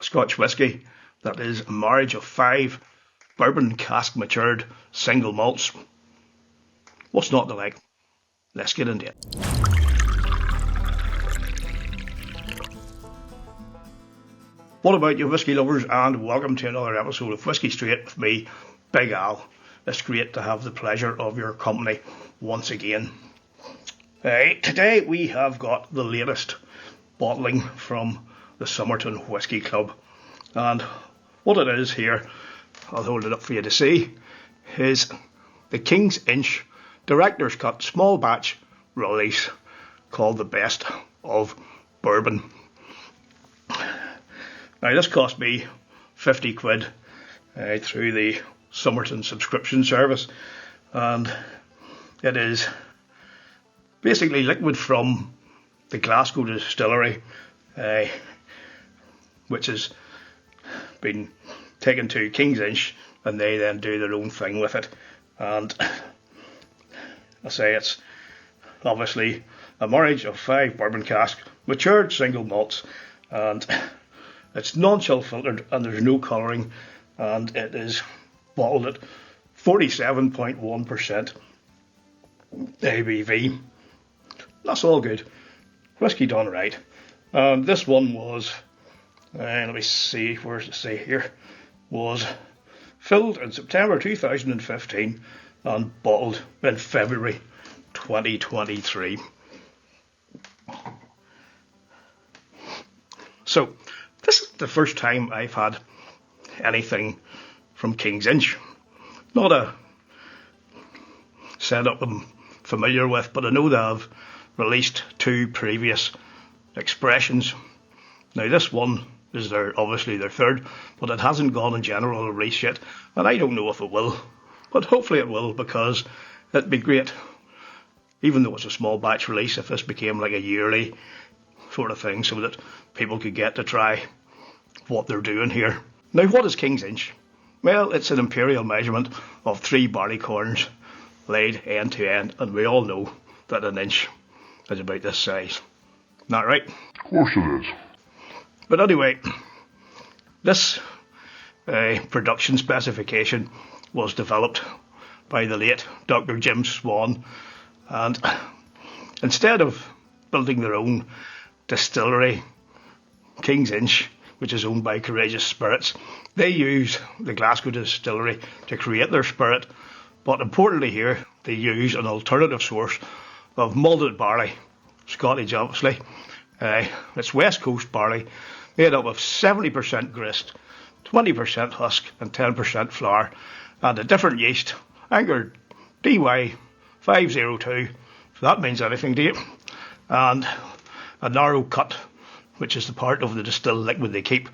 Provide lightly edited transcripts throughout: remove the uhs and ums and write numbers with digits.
Scotch whisky that is a marriage of 5 bourbon cask matured single malts. What's not to like? Let's get into it. What about you whisky lovers, and welcome to another episode of Whisky Straight with me, Big Al. It's great to have the pleasure of your company once again. Today we have got the latest bottling from the Somerton Whisky Club, and what it is here, I'll hold it up for you to see, is the King's Inch Director's Cut small batch release called the Best of Bourbon. Now this cost me 50 quid through the Somerton subscription service, and it is basically liquid from the Glasgow distillery, which has been taken to King's Inch, and they then do their own thing with it. And I say it's obviously a marriage of 5 bourbon cask matured single malts, and it's non-chill filtered and there's no colouring, and it is bottled at 47.1% ABV. That's all good. Whisky done right. This one was, let me see, where's it say here, was filled in September 2015 and bottled in February 2023. So, this is the first time I've had anything from King's Inch. Not a setup I'm familiar with, but I know they have released 2 previous expressions. Now this one is obviously their 3rd, but it hasn't gone in general release yet, and I don't know if it will, but hopefully it will, because it'd be great, even though it's a small batch release, if this became like a yearly sort of thing, so that people could get to try what they're doing here. Now, what is King's Inch? Well, it's an imperial measurement of 3 barleycorns laid end to end, and we all know that an inch is about this size. Isn't that right? Of course it is. But anyway, this production specification was developed by the late Dr. Jim Swan, and instead of building their own distillery, King's Inch, which is owned by Courageous Spirits, they use the Glasgow distillery to create their spirit, but importantly here, they use an alternative source of malted barley, Scottish obviously. It's West Coast barley, made up of 70% grist, 20% husk and 10% flour, and a different yeast, anchored DY502, if that means anything to you, and a narrow cut, which is the part of the distilled liquid they keep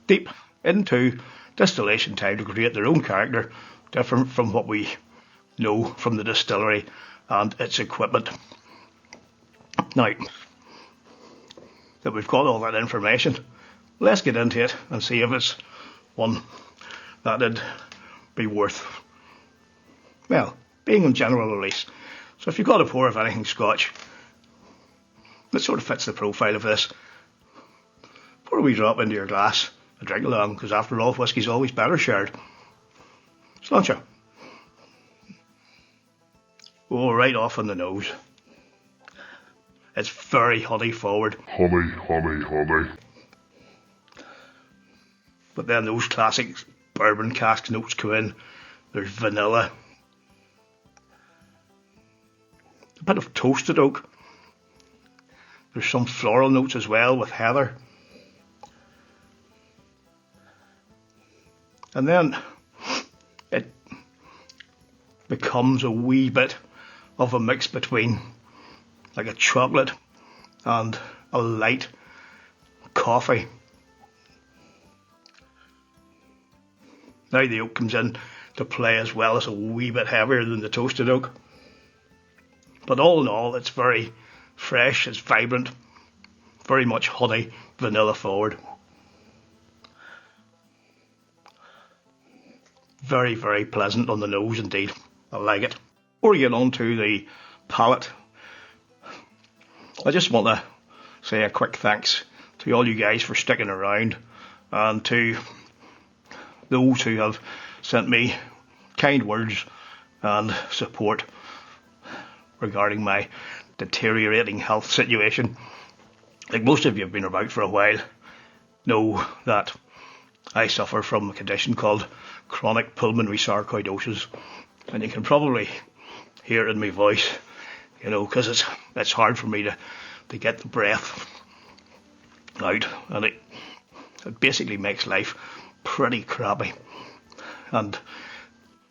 deep into distillation time to create their own character, different from what we know from the distillery and its equipment. Now that we've got all that information, let's get into it and see if it's one that'd be worth, well, being on general release. So if you've got a pour of anything Scotch, that sort of fits the profile of this, pour a wee drop into your glass and drink along, because after all, whisky's always better shared. Sláinte. Oh, right off on the nose. It's very honey forward. Honey, honey, honey. But then those classic bourbon cask notes come in. There's vanilla, a bit of toasted oak. There's some floral notes as well with heather. And then it becomes a wee bit of a mix between like a chocolate and a light coffee. Now the oak comes in to play as well, as a wee bit heavier than the toasted oak. But all in all, it's very fresh, it's vibrant, very much honey, vanilla forward. Very, very pleasant on the nose indeed. I like it. Before we get on to the palate, I just want to say a quick thanks to to all you guys for sticking around, and to those who have sent me kind words and support regarding my deteriorating health situation. Like most of you have been about for a while, know that I suffer from a condition called chronic pulmonary sarcoidosis, and you can probably hear it in my voice, because it's hard for me to get the breath out, and it basically makes life pretty crappy and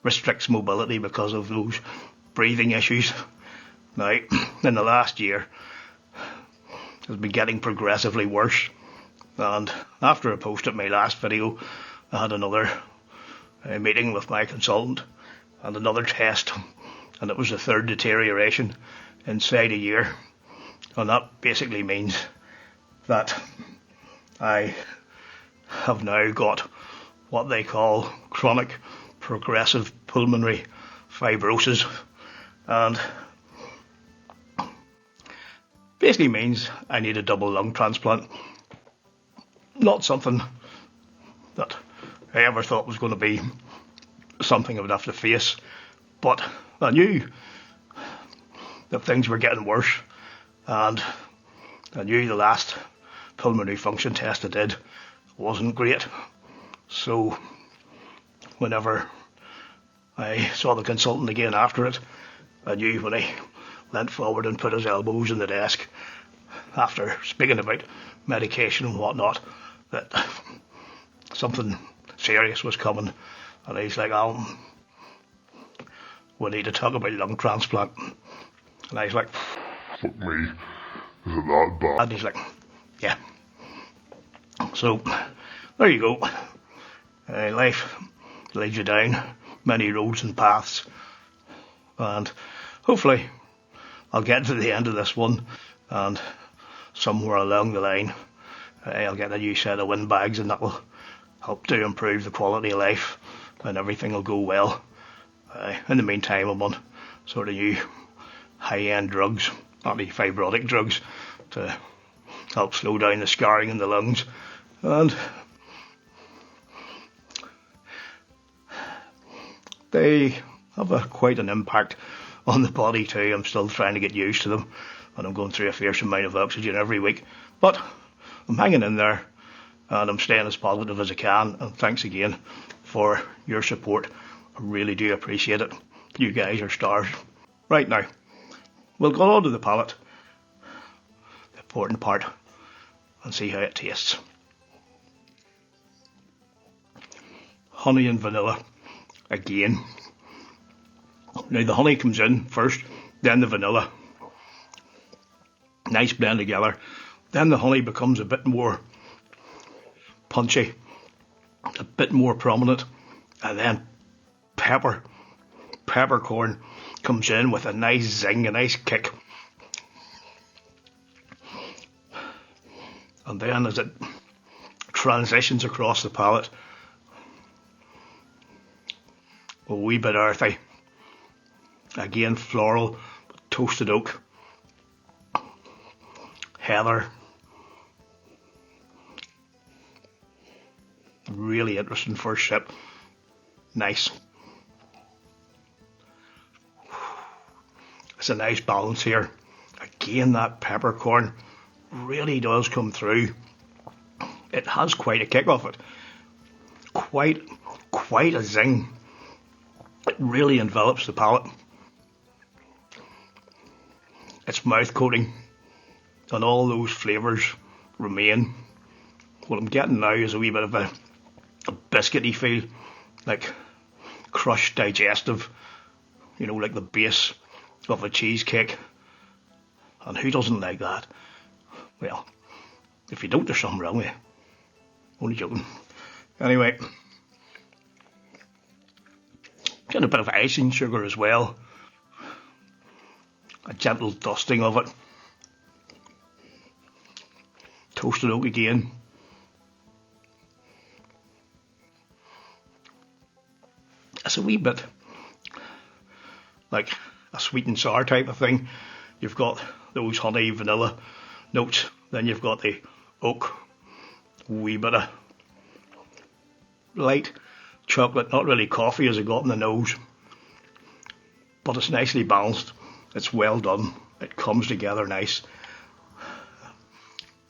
restricts mobility because of those breathing issues. Now, in the last year, it's been getting progressively worse, and after I posted my last video, I had another meeting with my consultant and another test, and it was the third deterioration inside a year, and that basically means that I have now got what they call chronic progressive pulmonary fibrosis, and basically means I need a double lung transplant. Not something that I ever thought was going to be something I would have to face, but I knew that things were getting worse, and I knew the last pulmonary function test I did wasn't great. So whenever I saw the consultant again after it, I knew when he leant forward and put his elbows in the desk after speaking about medication and whatnot, that something serious was coming. And he's like, we need to talk about lung transplant. And I was like, Fuck me, is it that bad? and he's like, yeah. So there you go. Life leads you down many roads and paths, and hopefully I'll get to the end of this one, and somewhere along the line I'll get a new set of windbags, and that will help to improve the quality of life, and everything will go well. In the meantime, I'm on sort of new high-end drugs, anti-fibrotic drugs, to help slow down the scarring in the lungs, and they have quite an impact on the body too. I'm still trying to get used to them, and I'm going through a fierce amount of oxygen every week, but I'm hanging in there, and I'm staying as positive as I can, and thanks again for your support. I really do appreciate it. You guys are stars. Right now, we'll go on to the palate, the important part, and see how it tastes. Honey and vanilla again. Now the honey comes in first, then the vanilla. Nice blend together. Then the honey becomes a bit more punchy, a bit more prominent, and then peppercorn comes in with a nice zing, a nice kick. And then as it transitions across the palate, a wee bit earthy, again floral, toasted oak, heather. Really interesting first sip. Nice. It's a nice balance here. Again, that peppercorn really does come through. It has quite a kick off it. Quite a zing. It really envelops the palate. It's mouth coating, and all those flavours remain. What I'm getting now is a wee bit of a biscuity feel, like crushed digestive, like the base of a cheesecake. And who doesn't like that? Well, if you don't, there's something wrong with you. Only joking. Anyway, get a bit of icing sugar as well. A gentle dusting of it. Toasted oak again. It's a wee bit like a sweet and sour type of thing. You've got those honey, vanilla notes, then you've got the oak, a wee bit of light chocolate, not really coffee as I got in the nose, but it's nicely balanced. It's well done. It comes together nice.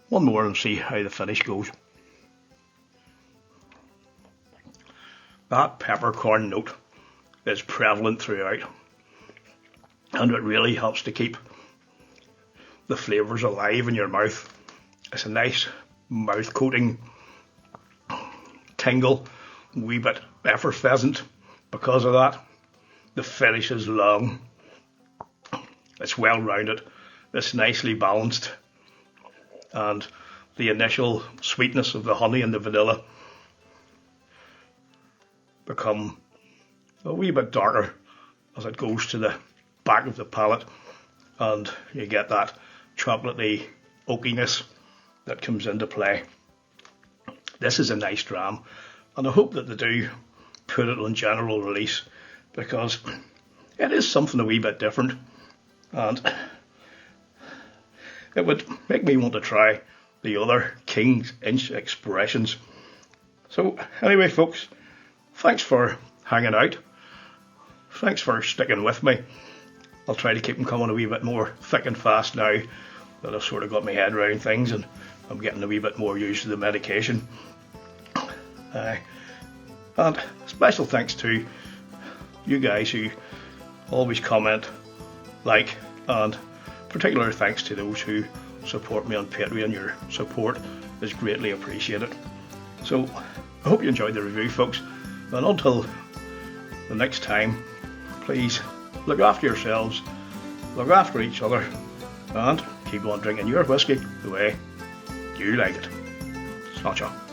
One more and see how the finish goes. That peppercorn note is prevalent throughout, and it really helps to keep the flavours alive in your mouth. It's a nice mouth coating tingle, a wee bit effervescent because of that. The finish is long, it's well rounded, it's nicely balanced, and the initial sweetness of the honey and the vanilla become a wee bit darker as it goes to the back of the palate, and you get that chocolatey oakiness that comes into play. This is a nice dram, and I hope that they do put it on general release, because it is something a wee bit different, and it would make me want to try the other King's Inch expressions. So anyway folks, thanks for hanging out, thanks for sticking with me. I'll try to keep them coming a wee bit more thick and fast now that I've sort of got my head around things and I'm getting a wee bit more used to the medication. And special thanks to you guys who always comment, like, and particular thanks to those who support me on Patreon. Your support is greatly appreciated. So I hope you enjoyed the review, folks, and until the next time, please look after yourselves, look after each other, and keep on drinking your whiskey the way you like it. Sláinte.